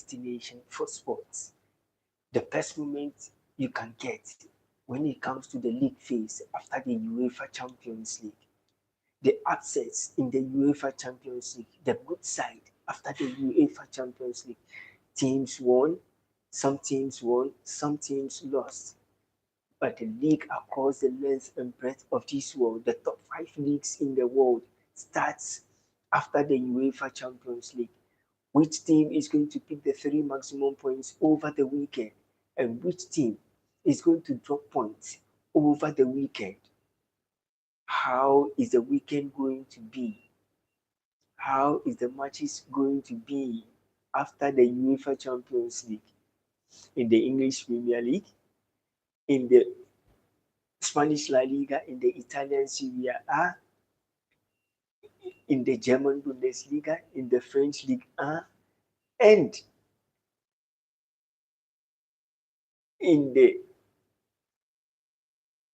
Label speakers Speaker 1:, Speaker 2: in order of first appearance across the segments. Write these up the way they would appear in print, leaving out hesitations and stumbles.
Speaker 1: destination for sports. The best moment you can get when it comes to the league phase after the UEFA Champions League. The upsets in the UEFA Champions League, the good side after the UEFA Champions League. Teams won, some teams lost. But the league across the length and breadth of this world, the top 5 leagues in the world, starts after the UEFA Champions League. Which team is going to pick the 3 maximum points over the weekend? And which team is going to drop points over the weekend? How is the weekend going to be? How is the matches going to be after the UEFA Champions League? In the English Premier League, in the Spanish La Liga, in the Italian Serie A, in the German Bundesliga, in the French Ligue 1, and in the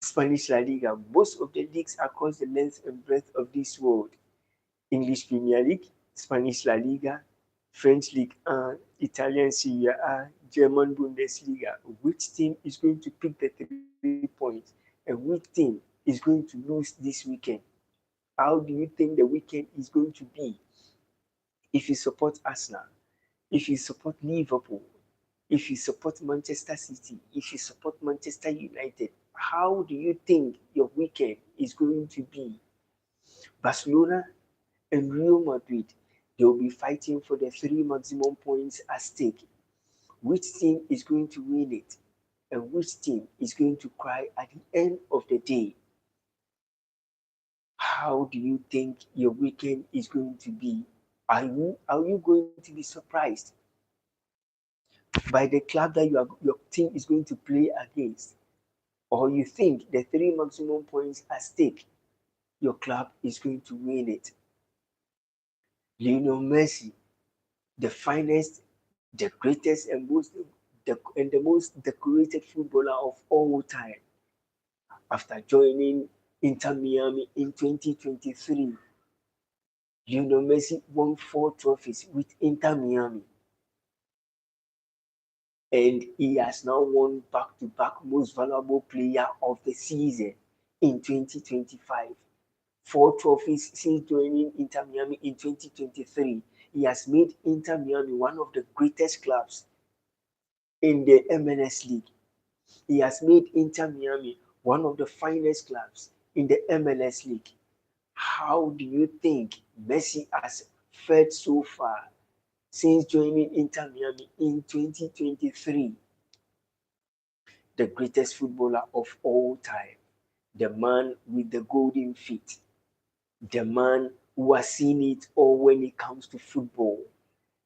Speaker 1: Spanish La Liga, most of the leagues across the length and breadth of this world. English Premier League, Spanish La Liga, French Ligue 1, Italian Serie A, German Bundesliga. Which team is going to pick the 3 points and which team is going to lose this weekend? How do you think the weekend is going to be? If you support Arsenal, if you support Liverpool, if you support Manchester City, if you support Manchester United, how do you think your weekend is going to be? Barcelona and Real Madrid, they will be fighting for the 3 maximum points at stake. Which team is going to win it? And which team is going to cry at the end of the day? How do you think your weekend is going to be? Are you going to be surprised by the club that your team is going to play against? Or you think the 3 maximum points at stake, your club is going to win it? Lionel Messi, the finest, the greatest, and the most decorated footballer of all time, after joining Inter Miami in 2023, Lionel Messi won 4 trophies with Inter Miami. And he has now won back-to-back most valuable player of the season in 2025. 4 trophies since joining Inter Miami in 2023. He has made Inter Miami one of the greatest clubs in the MLS League. He has made Inter Miami one of the finest clubs in the MLS League. How do you think Messi has fared so far since joining Inter Miami in 2023? The greatest footballer of all time, the man with the golden feet, the man who has seen it all when it comes to football,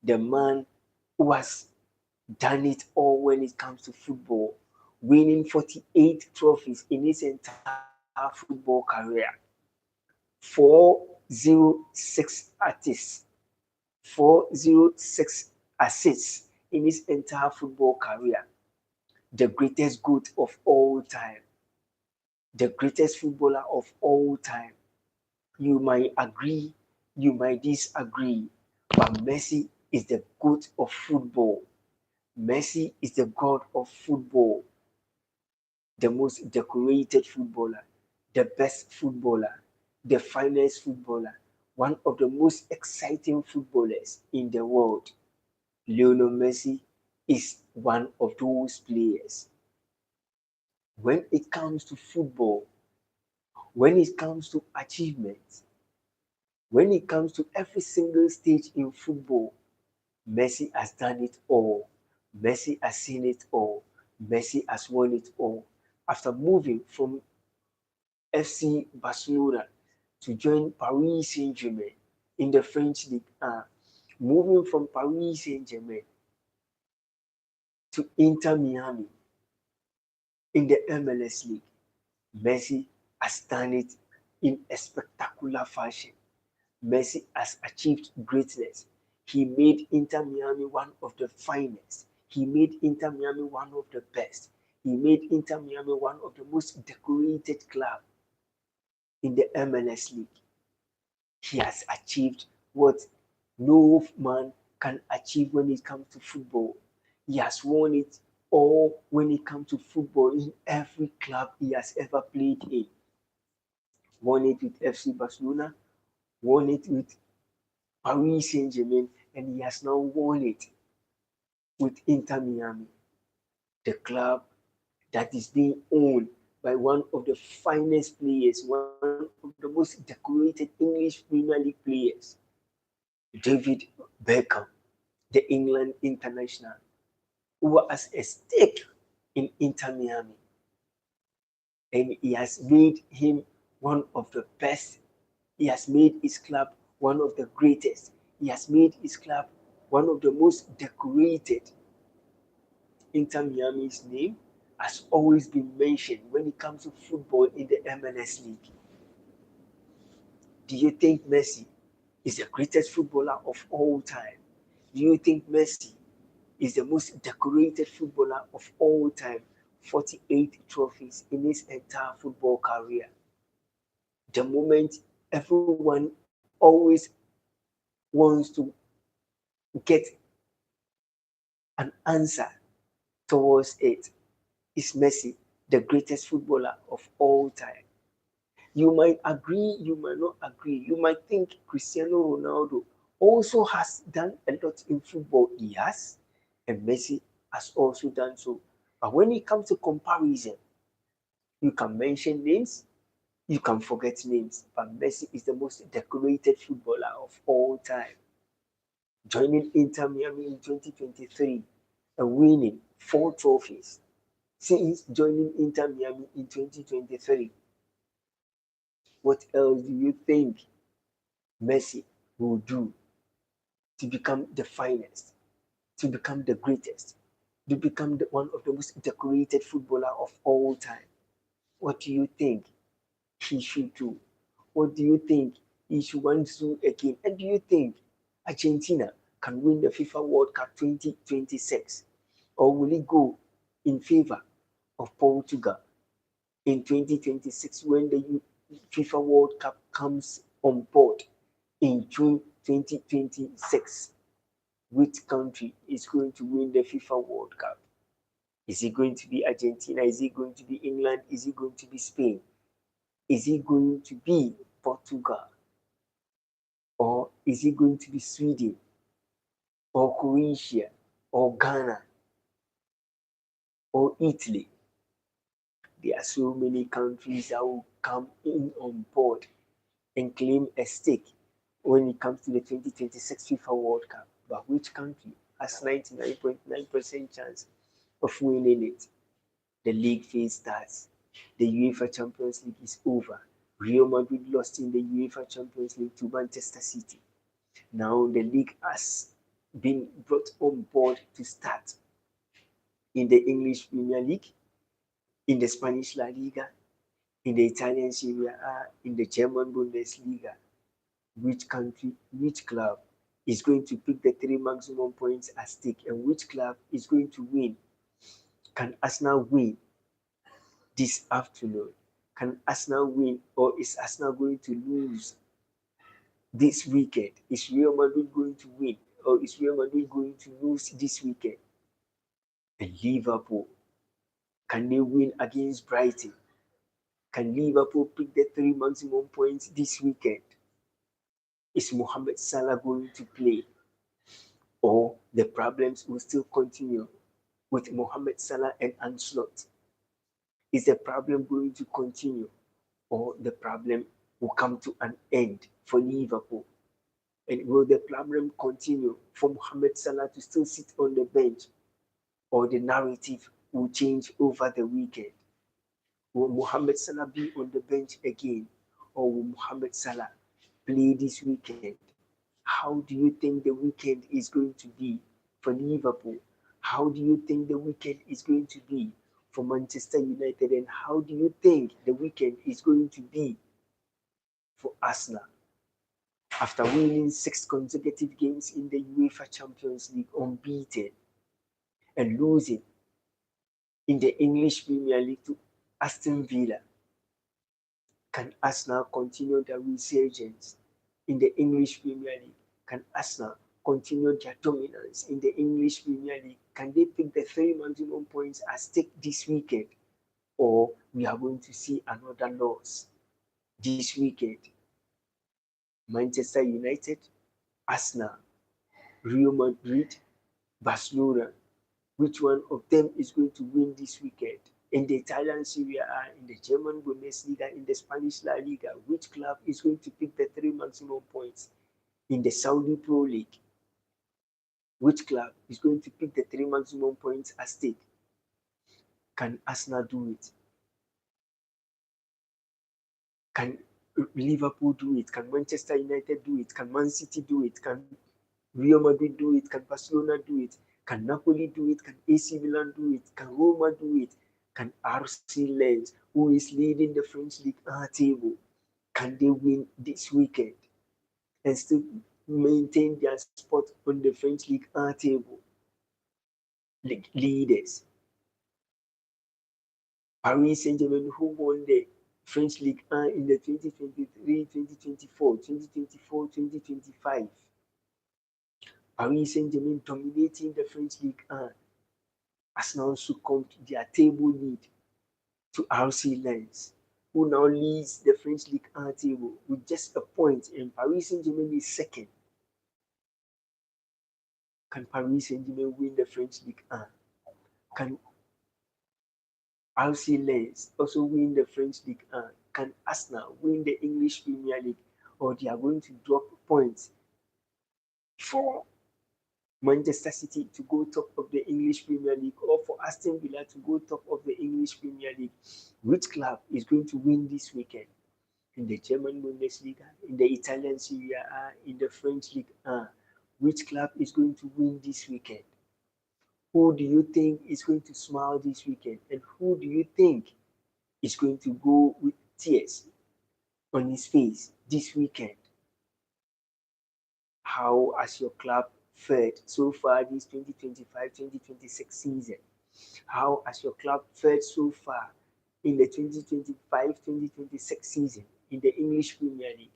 Speaker 1: the man who has done it all when it comes to football, winning 48 trophies in his entire football career, 406 assists, 406 assists in his entire football career. The greatest GOAT of all time, the greatest footballer of all time. You might agree, you might disagree, but Messi is the GOAT of football. Messi is the god of football, the most decorated footballer, the best footballer, the finest footballer, one of the most exciting footballers in the world. Lionel Messi is one of those players. When it comes to football, when it comes to achievements, when it comes to every single stage in football, Messi has done it all. Messi has seen it all. Messi has won it all. After moving from FC Barcelona to join Paris Saint-Germain in the French League 1, moving from Paris Saint-Germain to Inter Miami in the MLS League, Messi has done it in a spectacular fashion. Messi has achieved greatness. He made Inter Miami one of the finest. He made Inter Miami one of the best. He made Inter Miami one of the most decorated clubs in the MLS League. He has achieved what no man can achieve when it comes to football. He has won it all when it comes to football in every club he has ever played in. Won it with FC Barcelona, won it with Paris Saint-Germain, and he has now won it with Inter Miami, the club that is being owned by one of the finest players, one of the most decorated English Premier League players, David Beckham, the England international, who has a stake in Inter Miami. And he has made him one of the best. He has made his club one of the greatest. He has made his club one of the most decorated. Inter Miami's name has always been mentioned when it comes to football in the MLS League. Do you think Messi is the greatest footballer of all time? Do you think Messi is the most decorated footballer of all time? 48 trophies in his entire football career. The moment everyone always wants to get an answer towards it, is Messi the greatest footballer of all time? You might agree, you might not agree. You might think Cristiano Ronaldo also has done a lot in football. He has, and Messi has also done so. But when it comes to comparison, you can mention names, you can forget names, but Messi is the most decorated footballer of all time. Joining Inter Miami in 2023 and winning 4 trophies since joining Inter Miami in 2023. What else do you think Messi will do to become the finest, to become the greatest, to become one of the most decorated footballer of all time? What do you think he should do? What do you think he should want to do again? And do you think Argentina can win the FIFA World Cup 2026? Or will it go in favor of Portugal in 2026 when the FIFA World Cup comes on board in June 2026? Which country is going to win the FIFA World Cup? Is it going to be Argentina? Is it going to be England? Is it going to be Spain? Is it going to be Portugal? Or is it going to be Sweden? Or Croatia? Or Ghana? Or Italy? There are so many countries that will come in on board and claim a stake when it comes to the 2026 FIFA World Cup. But which country has 99.9% chance of winning it? The league phase starts. The UEFA Champions League is over. Real Madrid lost in the UEFA Champions League to Manchester City. Now the league has been brought on board to start in the English Premier League, in the Spanish La Liga, in the Italian Serie A, in the German Bundesliga. Which country, which club is going to pick the 3 maximum points at stake, and which club is going to win? Can Arsenal win this afternoon? Can Arsenal win, or is Arsenal going to lose this weekend? Is Real Madrid going to win, or is Real Madrid going to lose this weekend? And Liverpool, can they win against Brighton? Can Liverpool pick the 3 maximum points this weekend? Is Mohamed Salah going to play, or the problems will still continue with Mohamed Salah and Ancelotti? Is the problem going to continue, or the problem will come to an end for Liverpool? And will the problem continue for Mohamed Salah to still sit on the bench, or the narrative will change over the weekend? Will Mohamed Salah be on the bench again, or will Mohamed Salah play this weekend? How do you think the weekend is going to be for Liverpool? How do you think the weekend is going to be for Manchester United? And how do you think the weekend is going to be for Arsenal? After winning 6 consecutive games in the UEFA Champions League unbeaten and losing in the English Premier League to Aston Villa, can Arsenal continue their resurgence in the English Premier League? Can Arsenal continue their dominance in the English Premier League? Can they pick the 3 maximum points at stake this weekend? Or we are going to see another loss this weekend? Manchester United, Arsenal, Real Madrid, Barcelona. Which one of them is going to win this weekend? In the Italian Serie A, in the German Bundesliga, in the Spanish La Liga, which club is going to pick the 3 maximum points? In the Saudi Pro League, which club is going to pick the 3 maximum points at stake? Can Arsenal do it? Can Liverpool do it? Can Manchester United do it? Can Man City do it? Can Real Madrid do it? Can Barcelona do it? Can Napoli do it? Can AC Milan do it? Can Roma do it? Can RC Lens, who is leading the French League table, can they win this weekend and still maintain their spot on the French League table? Leaders. Paris Saint-Germain, who won the French League in the 2023, 2024, 2024, 2025. Paris Saint-Germain dominating the French League has now succumbed their table lead to RC Lens, who now leads the French League table with just a point, and Paris Saint-Germain is second. Can Paris Saint-Germain win the French League? Can RC Lens also win the French League? Can Arsenal win the English Premier League? Or they are going to drop points for Manchester City to go top of the English Premier League, or for Aston Villa to go top of the English Premier League? Which club is going to win this weekend? In the German Bundesliga, in the Italian Serie A, in the French League which club is going to win this weekend? Who do you think is going to smile this weekend? And who do you think is going to go with tears on his face this weekend? How has your club fared so far this 2025-2026 season? How has your club fared so far in the 2025-2026 season, in the English Premier League,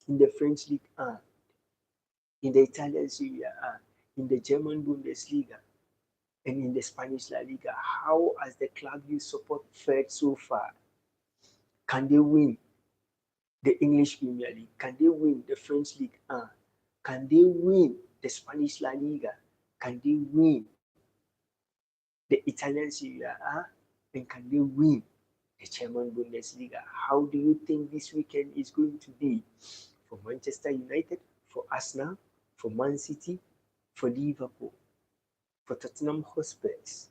Speaker 1: in the French League in the Italian Serie A, in the German Bundesliga, and in the Spanish La Liga? How has the club you support fared so far? Can they win the English Premier League? Can they win the French League? Can they win the Spanish La Liga? Can they win the Italian Serie A? And can they win the German Bundesliga? How do you think this weekend is going to be for Manchester United, for Arsenal, for Man City, for Liverpool, for Tottenham Hotspurs?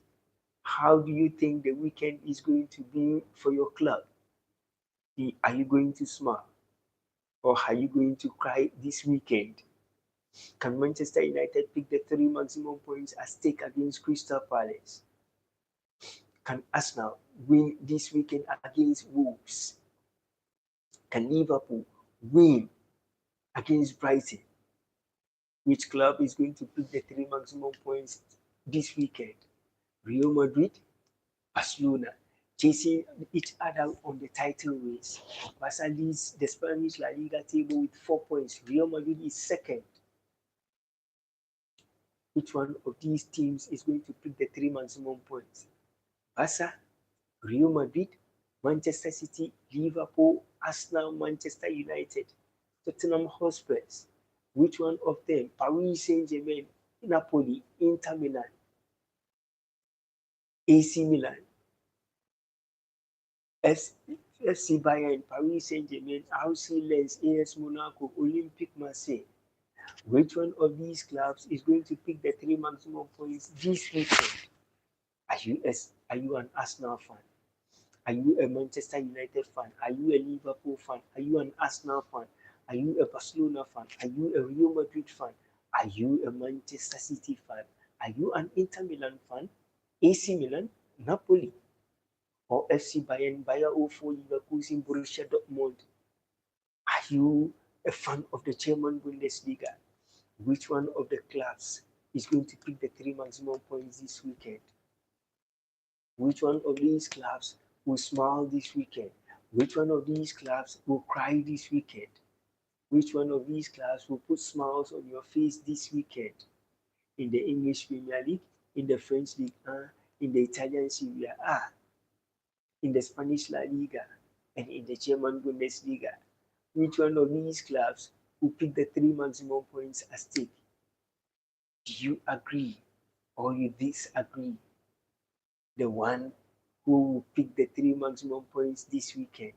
Speaker 1: How do you think the weekend is going to be for your club? Are you going to smile, or are you going to cry this weekend? Can Manchester United pick the 3 maximum points at stake against Crystal Palace? Can Arsenal win this weekend against Wolves? Can Liverpool win against Brighton? Which club is going to pick the 3 maximum points this weekend? Real Madrid, Barcelona, chasing each other on the title race. Barca leads the Spanish La Liga table with 4 points. Real Madrid is second. Which one of these teams is going to pick the 3 maximum points? Barca, Real Madrid, Manchester City, Liverpool, Arsenal, Manchester United, Tottenham Hotspurs. Which one of them? Paris Saint-Germain, Napoli, Inter Milan, AC Milan, FC Bayern, Paris Saint-Germain, RC Lens, AS Monaco, Olympique Marseille. Which one of these clubs is going to pick the 3 maximum points this weekend? Are you an Arsenal fan? Are you a Manchester United fan? Are you a Liverpool fan? Are you an Arsenal fan? Are you a Barcelona fan? Are you a Real Madrid fan? Are you a Manchester City fan? Are you an Inter Milan fan? AC Milan, Napoli, or FC Bayern, Bayer 04, Leverkusen, Borussia Dortmund? Are you a fan of the German Bundesliga? Which one of the clubs is going to pick the 3 maximum points this weekend? Which one of these clubs will smile this weekend? Which one of these clubs will cry this weekend? Which one of these clubs will put smiles on your face this weekend? In the English Premier League, in the French League 1, in the Italian Serie A, in the Spanish La Liga, and in the German Bundesliga? Which one of these clubs will pick the 3 maximum points at stake? Do you agree or you disagree? The one who will pick the 3 maximum points this weekend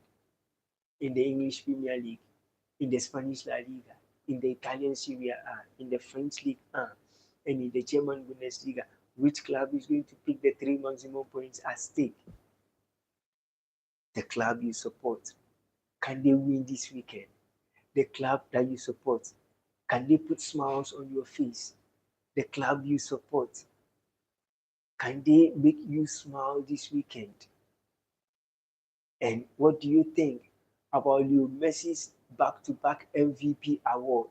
Speaker 1: in the English Premier League, in the Spanish La Liga, in the Italian Serie A, in the French League 1, and in the German Bundesliga, which club is going to pick the 3 maximum points at stake? The club you support. Can they win this weekend? The club that you support. Can they put smiles on your face? The club you support. Can they make you smile this weekend? And what do you think about Leo Messi's back-to-back MVP award?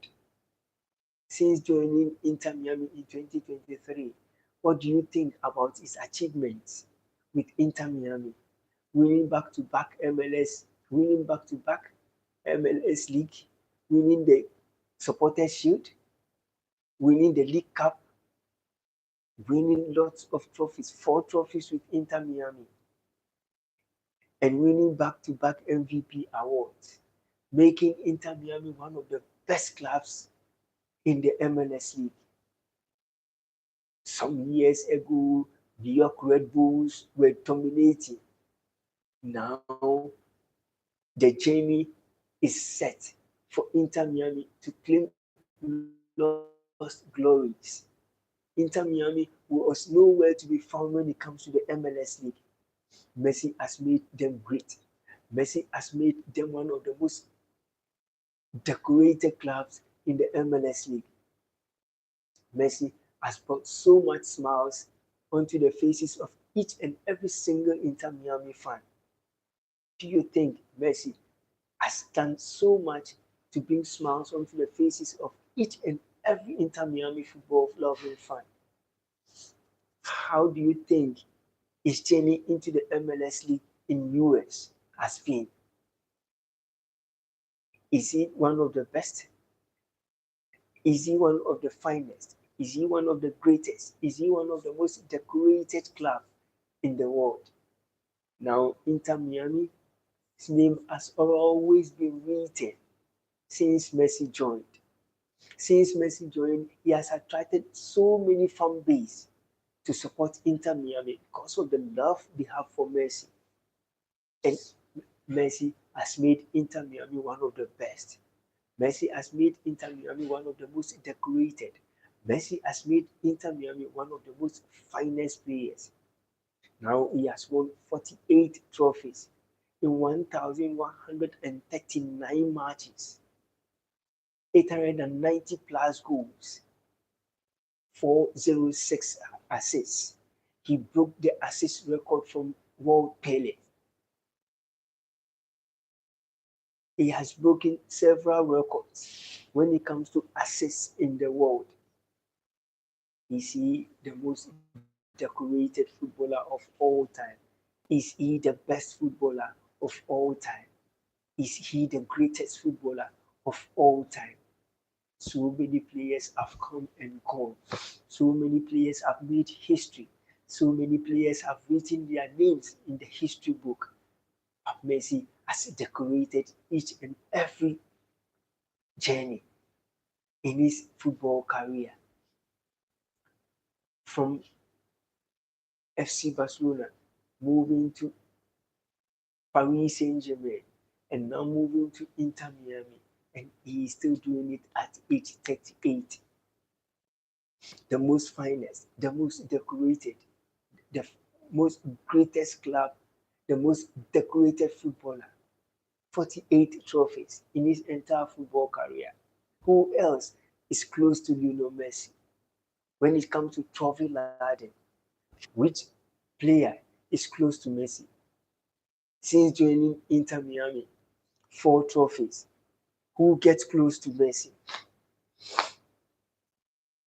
Speaker 1: Since joining Inter Miami in 2023, what do you think about his achievements with Inter Miami? Winning back-to-back MLS, winning back-to-back MLS League, winning the Supporters Shield, winning the League Cup, winning lots of trophies, 4 trophies with Inter Miami, and winning back-to-back MVP awards, making Inter Miami one of the best clubs in the MLS League. Some years ago, New York Red Bulls were dominating. Now, the journey is set for Inter Miami to claim lost glories. Inter Miami was nowhere to be found when it comes to the MLS League. Messi has made them great. Messi has made them one of the most decorated clubs in the MLS League. Messi has brought so much smiles onto the faces of each and every single Inter Miami fan. Do you think Messi has done so much to bring smiles onto the faces of each and every Inter Miami football loving fan? How do you think his journey into the MLS League in US has been? Is he one of the best? Is he one of the finest? Is he one of the greatest? Is he one of the most decorated clubs in the world? Now, Inter Miami's name has always been written since Messi joined. Since Messi joined, he has attracted so many fan base to support Inter Miami because of the love they have for Messi. And Messi has made Inter Miami one of the best. Messi has made Inter Miami one of the most decorated. Messi has made Inter Miami one of the most finest players. Now he has won 48 trophies in 1,139 matches, 890 plus goals, 406 assists. He broke the assist record from World Pele. He has broken several records when it comes to assists in the world. Is he the most decorated footballer of all time? Is he the best footballer of all time? Is he the greatest footballer of all time? So many players have come and gone. So many players have made history. So many players have written their names in the history book. But Messi has decorated each and every journey in his football career. From FC Barcelona, moving to Paris Saint-Germain, and now moving to Inter Miami, and he is still doing it at age 38. The most finest, the most decorated, the most greatest club, the most decorated footballer. 48 trophies in his entire football career. Who else is close to Lionel Messi? When it comes to trophy laden, which player is close to Messi? Since joining Inter Miami, 4 trophies. Who gets close to Messi?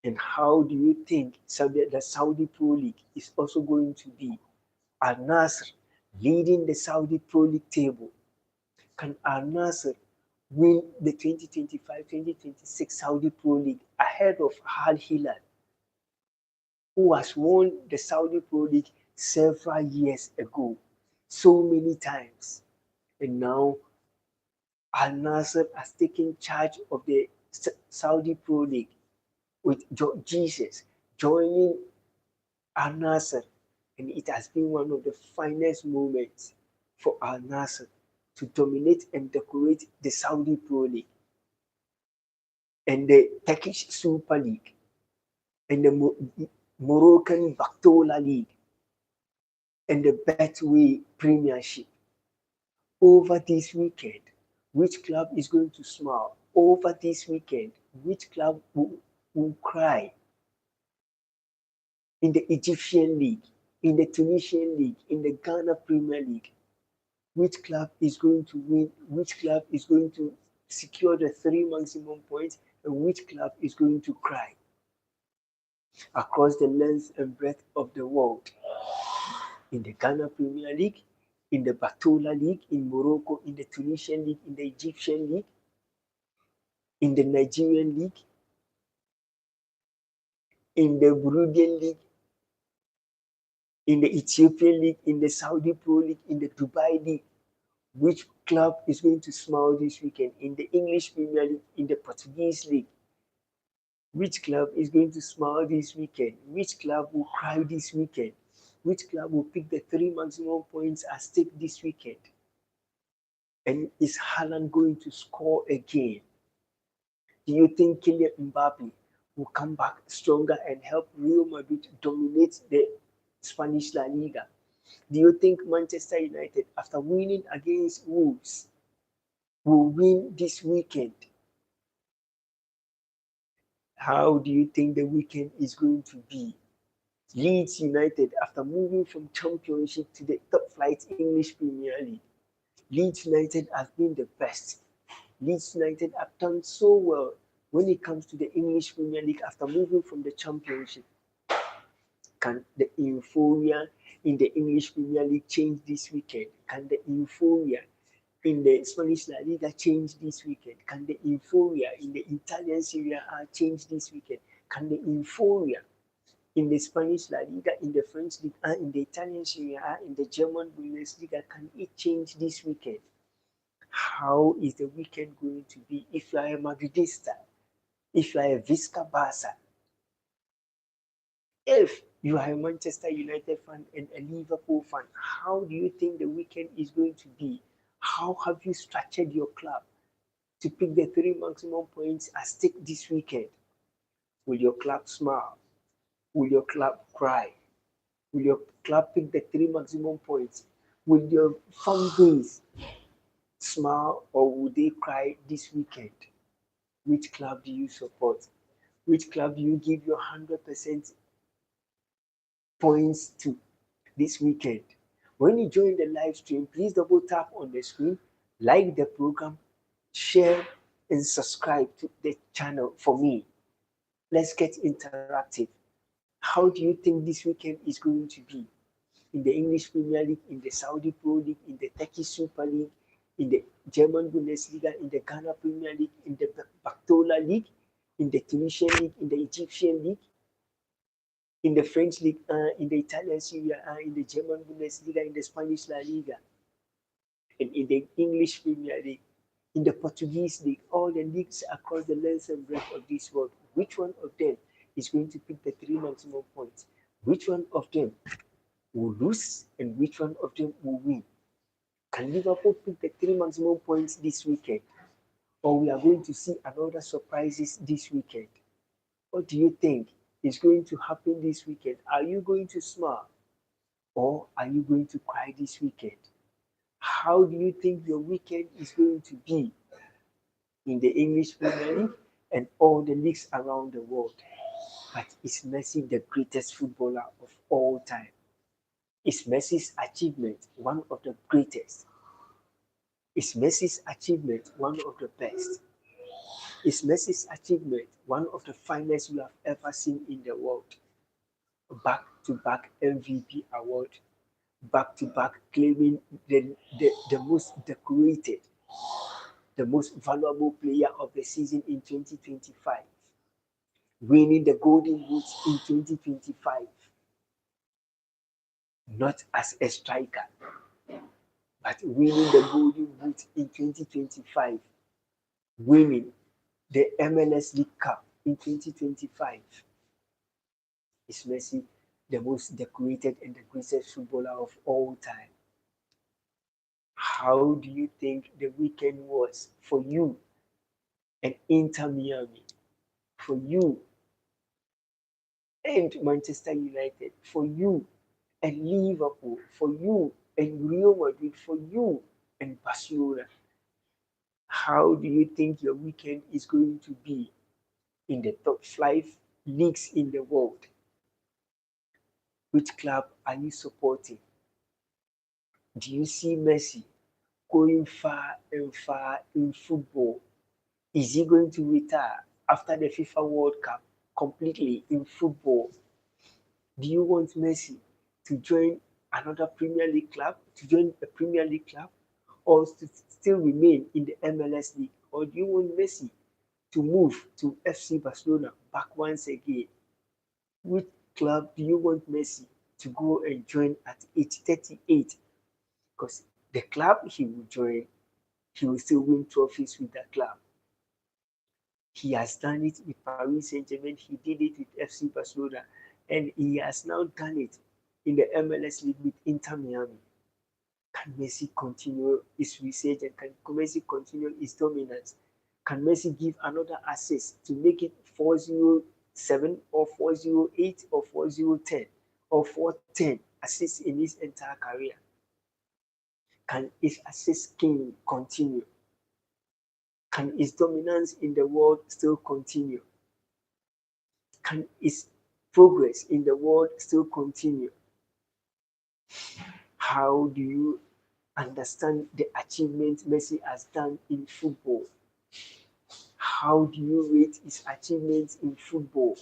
Speaker 1: And how do you think the Saudi Pro League is also going to be? Al Nassr leading the Saudi Pro League table. Can Al Nassr win the 2025-2026 Saudi Pro League ahead of Al Hilal, who has won the Saudi Pro League several years ago, so many times. And now Al Nasser has taken charge of the Saudi Pro League with Jesus joining Al Nasser, and it has been one of the finest moments for Al Nasser to dominate and decorate the Saudi Pro League and the Turkish Super League and the Moroccan Baktola League and the Betway Premiership. Over this weekend, which club is going to smile? Over this weekend, which club will cry? In the Egyptian League, in the Tunisian League, in the Ghana Premier League, which club is going to win? Which club is going to secure the 3 maximum points? And which club is going to cry? Across the length and breadth of the world, in the Ghana Premier League, in the Batola League, in Morocco, in the Tunisian League, in the Egyptian League, in the Nigerian League, in the Burundian League, in the Ethiopian League, in the Saudi Pro League, in the Dubai League. Which club is going to smile this weekend? In the English Premier League, in the Portuguese League. Which club is going to smile this weekend? Which club will cry this weekend? Which club will pick the 3 maximum points at stake this weekend? And is Haaland going to score again? Do you think Kylian Mbappe will come back stronger and help Real Madrid dominate the Spanish La Liga? Do you think Manchester United, after winning against Wolves, will win this weekend? How do you think the weekend is going to be? Leeds United, after moving from Championship to the top flight English Premier League, Leeds United has been the best. Leeds United have done so well when it comes to the English Premier League after moving from the Championship. Can the euphoria in the English Premier League change this weekend? Can the euphoria in the Spanish La Liga change this weekend? Can the euphoria in the Italian Serie A change this weekend? Can the euphoria in the Spanish La Liga, in the French League A, in the Italian Serie A, in the German Bundesliga, can it change this weekend? How is the weekend going to be if you are a Madridista, if you are a Visca Barca, if you are a Manchester United fan and a Liverpool fan? How do you think the weekend is going to be? How have you structured your club to pick the 3 maximum points at stake this weekend? Will your club smile? Will your club cry? Will your club pick the 3 maximum points? Will your fan base smile or will they cry this weekend? Which club do you support? Which club do you give your 100% points to this weekend? When you join the live stream, please double tap on the screen, like the program, share and subscribe to the channel for me. Let's get interactive. How do you think this weekend is going to be? In the English Premier League, in the Saudi Pro League, in the Turkish Super League, in the German Bundesliga, in the Ghana Premier League, in the Baktola League, in the Tunisian League, in the Egyptian League, in the French League, in the Italian Serie A, in the German Bundesliga, in the Spanish La Liga, and in the English Premier League, in the Portuguese League, all the leagues across the length and breadth of this world. Which one of them is going to pick the 3 maximum points? Which one of them will lose and which one of them will win? Can Liverpool pick the 3 maximum points this weekend? Or we are going to see another surprises this weekend? What do you think is going to happen this weekend? Are you going to smile or are you going to cry this weekend? How do you think your weekend is going to be in the English Premier League and all the leagues around the world? But is Messi the greatest footballer of all time? Is Messi's achievement one of the greatest? Is Messi's achievement one of the best? Is Messi's achievement one of the finest you have ever seen in the world? Back-to-back MVP award, back-to-back claiming the most decorated the most valuable player of the season in 2025, winning the Golden Boots in 2025, not as a striker, but winning the Golden Boot in 2025, winning the MLS League Cup in 2025. Is Messi the most decorated and the greatest footballer of all time? How do you think the weekend was for you and Inter Miami, for you and Manchester United, for you and Liverpool, for you and Real Madrid, for you and Barcelona? How do you think your weekend is going to be in the top 5 leagues in the world? Which club are you supporting? Do you see Messi going far and far in football? Is he going to retire after the FIFA World Cup completely in football? Do you want Messi to join another Premier League club, or to still remain in the MLS League? Or do you want Messi to move to FC Barcelona back once again? Which club do you want Messi to go and join at age 38? Because the club he will join, he will still win trophies with that club. He has done it with Paris Saint-Germain, he did it with FC Barcelona, and he has now done it in the MLS League with Inter Miami. Can Messi continue his research and can Messi continue his dominance? Can Messi give another assist to make it 407 or 408 or 4010 or 410 assists in his entire career? Can his assist king continue? Can his dominance in the world still continue? Can his progress in the world still continue? How do you understand the achievements Messi has done in football? How do you rate his achievements in football?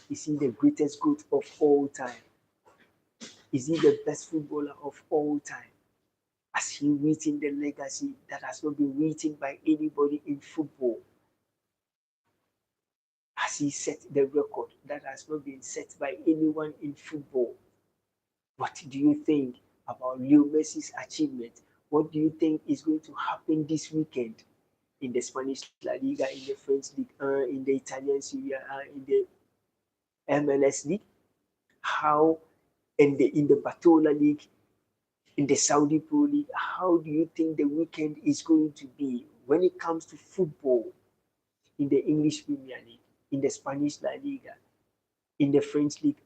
Speaker 1: Is he the greatest GOAT of all time? Is he the best footballer of all time? Has he written the legacy that has not been written by anybody in football? Has he set the record that has not been set by anyone in football? What do you think about Leo Messi's achievement? What do you think is going to happen this weekend in the Spanish La Liga, in the French League, in the Italian Serie A, in the MLS League? How in the Batola League, in the Saudi Pro League? How do you think the weekend is going to be when it comes to football in the English Premier League, in the Spanish La Liga, in the French League,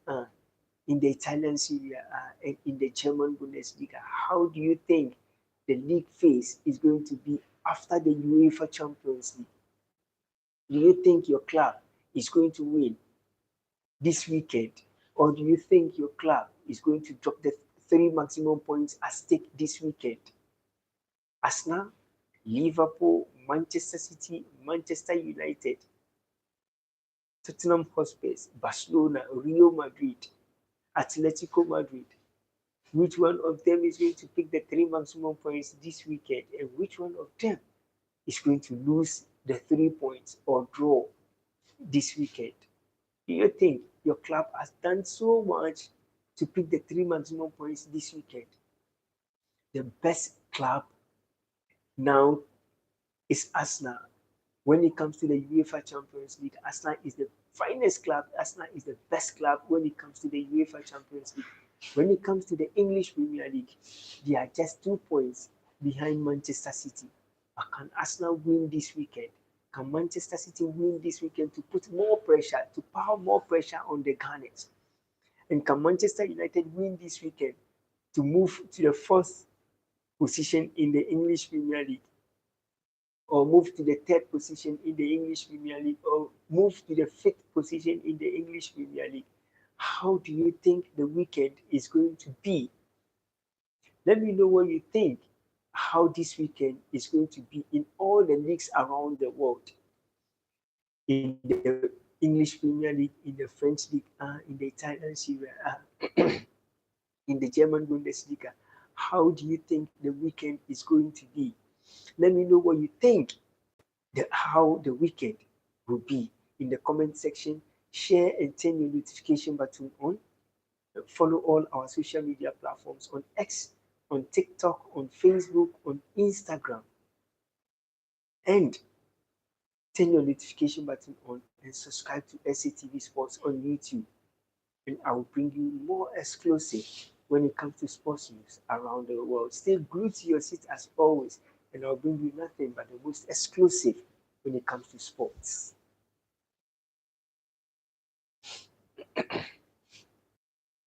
Speaker 1: in the Italian Serie A, and in the German Bundesliga? How do you think the league phase is going to be after the UEFA Champions League? Do you think your club is going to win this weekend? Or do you think your club is going to drop the 3 maximum points at stake this weekend? Arsenal, Liverpool, Manchester City, Manchester United, Tottenham Hotspur, Barcelona, Real Madrid, Atletico Madrid. Which one of them is going to pick the 3 maximum points this weekend, and which one of them is going to lose the 3 points or draw this weekend? Do you think your club has done so much to pick the 3 maximum points this weekend? The best club now is Arsenal. When it comes to the UEFA Champions League, Arsenal is the finest club. Arsenal is the best club when it comes to the UEFA Champions League. When it comes to the English Premier League, they are just 2 points behind Manchester City. But can Arsenal win this weekend? Can Manchester City win this weekend to put more pressure, to pile more pressure on the Gunners? And can Manchester United win this weekend to move to the 4th position in the English Premier League? Or move to the 3rd position in the English Premier League? Or move to the 5th position in the English Premier League? How do you think the weekend is going to be? Let me know what you think, how this weekend is going to be in all the leagues around the world. In the English Premier League, in the French League, in the Italian Serie A, in the German Bundesliga. How do you think the weekend is going to be? Let me know what you think, how the weekend will be in the comment section. Share and turn your notification button on. Follow all our social media platforms on X, on TikTok, on Facebook, on Instagram. And turn your notification button on and subscribe to SATV Sports on YouTube. And I will bring you more exclusive when it comes to sports news around the world. Stay glued to your seat as always, and I'll bring you nothing but the most exclusive when it comes to sports.